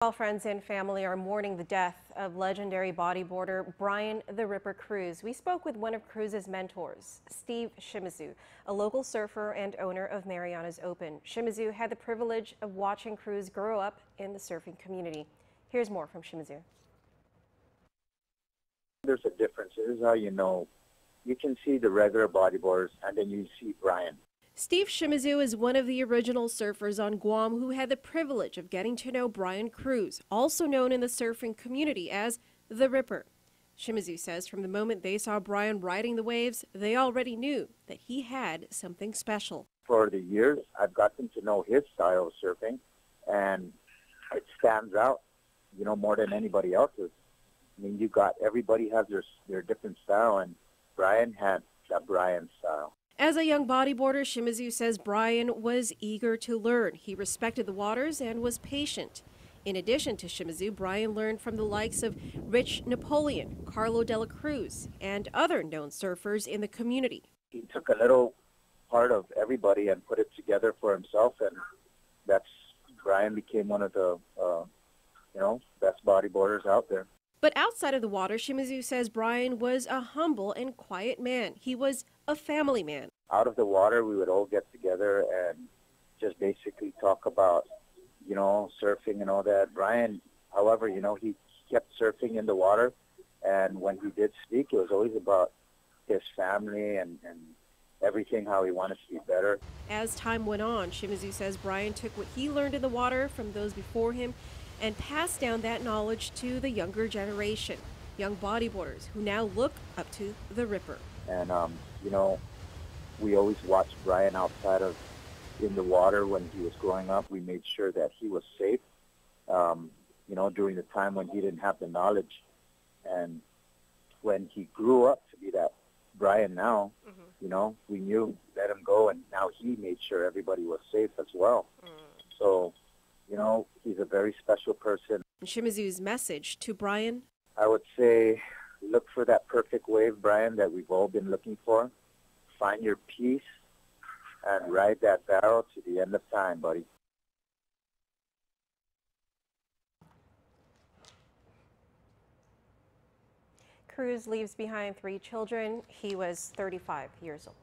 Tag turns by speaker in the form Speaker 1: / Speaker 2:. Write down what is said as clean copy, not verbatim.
Speaker 1: All friends and family are mourning the death of legendary bodyboarder Brian "The Ripper" Cruz. We spoke with one of Cruz's mentors, Steve Shimizu, a local surfer and owner of Mariana's Open. Shimizu had the privilege of watching Cruz grow up in the surfing community. Here's more from Shimizu.
Speaker 2: There's a difference. This is how you know. You can see the regular bodyboarders, and then you see Brian.
Speaker 1: Steve Shimizu is one of the original surfers on Guam who had the privilege of getting to know Brian Cruz, also known in the surfing community as The Ripper. Shimizu says from the moment they saw Brian riding the waves, they already knew that he had something special.
Speaker 2: For the years, I've gotten to know his style of surfing, and it stands out, more than anybody else's. I mean, everybody has their different style, and Brian had that Brian style.
Speaker 1: As a young bodyboarder, Shimizu says Brian was eager to learn. He respected the waters and was patient. In addition to Shimizu, Brian learned from the likes of Rich Napoleon, Carlo Dela Cruz, and other known surfers in the community.
Speaker 2: He took a little part of everybody and put it together for himself, and Brian became one of the best bodyboarders out there.
Speaker 1: But outside of the water, Shimizu says Brian was a humble and quiet man. He was a family man.
Speaker 2: Out of the water, we would all get together and just basically talk about, surfing and all that. Brian, however, he kept surfing in the water, and when he did speak, it was always about his family and everything, how he wanted to be better.
Speaker 1: As time went on, Shimizu says Brian took what he learned in the water from those before him and passed down that knowledge to the younger generation, young bodyboarders who now look up to The Ripper.
Speaker 2: And, we always watched Brian in the water when he was growing up. We made sure that he was safe, during the time when he didn't have the knowledge. And when he grew up to be that Brian now, we knew, let him go, and now he made sure everybody was safe as well. So, he's a very special person.
Speaker 1: Shimizu's message to Brian?
Speaker 2: I would say, look for that perfect wave, Brian, that we've all been looking for. Find your peace and ride that barrel to the end of time, buddy.
Speaker 1: Cruz leaves behind 3 children. He was 35 years old.